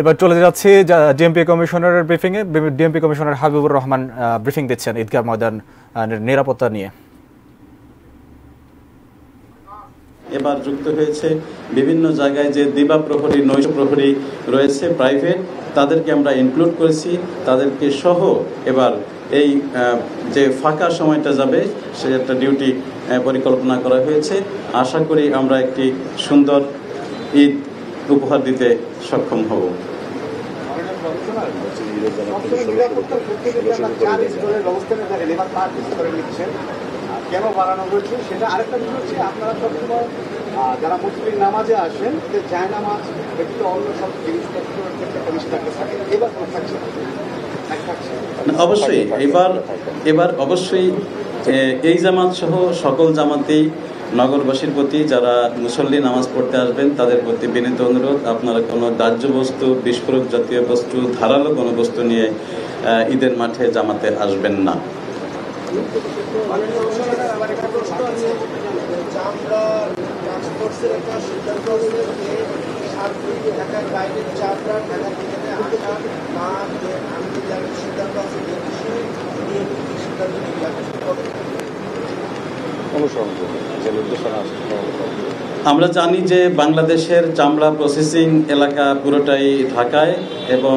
এবার চলে যাচ্ছি ডিএমপি কমিশনারের ব্রিফিংয়ে। DMP commissioner Habibur Rahman briefing দিচ্ছেন ঈদগাহ ময়দান নিরাপত্তা নিয়ে। এবার যুক্ত হয়েছে বিভিন্ন জায়গায় যে দিবা প্রহরী নৈশ প্রহরী রয়েছে প্রাইভেট, তাদেরকে আমরা ইনক্লুড করেছি। তাদেরকে সহ এবার এই যে ফাঁকা সময়টা যাবে সে একটা ডিউটি পরিকল্পনা করা হয়েছে। আশা করি আমরা একটি সুন্দর ঈদ উপহার দিতে সক্ষম হব। কেন বাড়ানো হয়েছে সেটা আরেকটা বিষয় হচ্ছে, আপনারা সবসময় যারা মুসলিম নামাজে আসেন জায় নামাজ ব্যতীত অন্য সব জিনিসপত্রের ক্ষেত্রে নিষেধাজ্ঞা থাকে, এবার থাকছে অবশ্যই এবার অবশ্যই এই জামাত সহ সকল জামাতেই নগরবাসীর প্রতি যারা মুসল্লি নামাজ পড়তে আসবেন তাদের প্রতি বিনীত অনুরোধ, আপনারা কোনো দাহ্য বস্তু, বিস্ফোরক জাতীয় বস্তু, ধারালো কোনো বস্তু নিয়ে ঈদের মাঠে জামাতে আসবেন না। আমরা জানি যে বাংলাদেশের চামড়া প্রসেসিং এলাকা পুরোটাই ঢাকায় এবং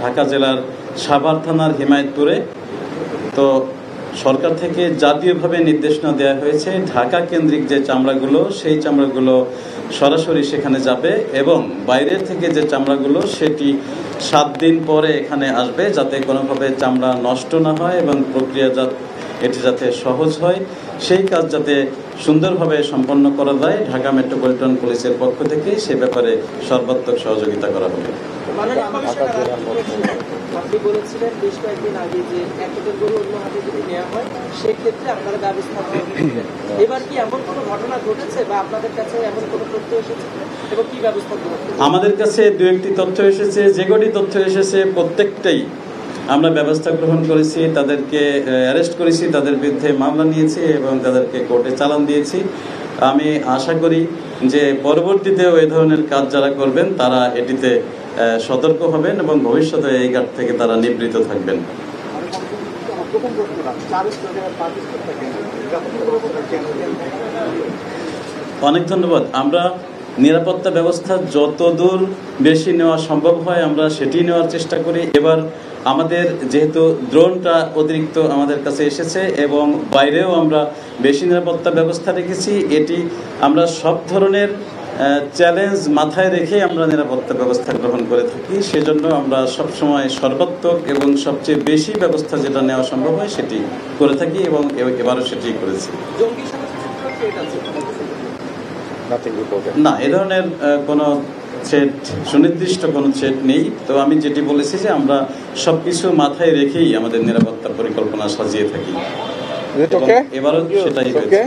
ঢাকা জেলার সাভার থানার হিমায়তপুরে। তো সরকার থেকে জাতীয়ভাবে নির্দেশনা দেওয়া হয়েছে ঢাকা কেন্দ্রিক যে চামড়াগুলো সেই চামড়াগুলো সরাসরি সেখানে যাবে এবং বাইরের থেকে যে চামড়াগুলো সেটি 7 দিন পরে এখানে আসবে, যাতে কোনোভাবে চামড়া নষ্ট না হয় এবং প্রক্রিয়াজাত এটি যাতে সহজ হয় সেই কাজ যাতে সুন্দরভাবে সম্পন্ন করা যায় ঢাকা মেট্রোপলিটন পুলিশের পক্ষ থেকে সে ব্যাপারে সর্বাত্মক সহযোগিতা করা হবে। আপনি বলেছিলেন বেশ কয়েকদিন আগে যে একজন গরু অন্য হাতে যদি নেওয়া হয় সেক্ষেত্রে আপনারা ব্যবস্থা নেবেন। এবার কি এমন কোনো ঘটনা ঘটেছে বা আপনাদের কাছে এমন কোনো তথ্য এসেছে এবং কি ব্যবস্থা গ্রহণ? আমাদের কাছে দু একটি তথ্য এসেছে, যে কটি তথ্য এসেছে প্রত্যেকটাই আমরা ব্যবস্থা গ্রহণ করেছি, তাদেরকে অ্যারেস্ট করেছি, তাদের বিরুদ্ধে মামলা নিয়েছি এবং তাদেরকে কোর্টে চালান দিয়েছি। আমি আশা করি যে পরবর্তীতেও এই ধরনের কাজ যারা করবেন তারা এটিতে সতর্ক হবেন এবং ভবিষ্যতে এই কাজ থেকে তারা নিবৃত্ত থাকবেন। অনেক ধন্যবাদ। আমরা নিরাপত্তা ব্যবস্থা যতদূর বেশি নেওয়া সম্ভব হয় আমরা সেটি নেওয়ার চেষ্টা করি। এবার আমাদের যেহেতু ড্রোনটা অতিরিক্ত আমাদের কাছে এসেছে এবং বাইরেও আমরা বেশি নিরাপত্তা ব্যবস্থা রেখেছি, এটি আমরা সব ধরনের চ্যালেঞ্জ মাথায় রেখে আমরা নিরাপত্তা ব্যবস্থা গ্রহণ করে থাকি। সেজন্য আমরা সবসময় সর্বাত্মক এবং সবচেয়ে বেশি ব্যবস্থা যেটা নেওয়া সম্ভব হয় সেটি করে থাকি এবং এবারও সেটি করেছি। না, এ ধরনের কোনো থ্রেট, সুনির্দিষ্ট কোনো থ্রেট নেই। তো আমি যেটি বলেছি যে আমরা সবকিছু মাথায় রেখেই আমাদের নিরাপত্তার পরিকল্পনা সাজিয়ে থাকি, এবারও সেটাই হয়েছে।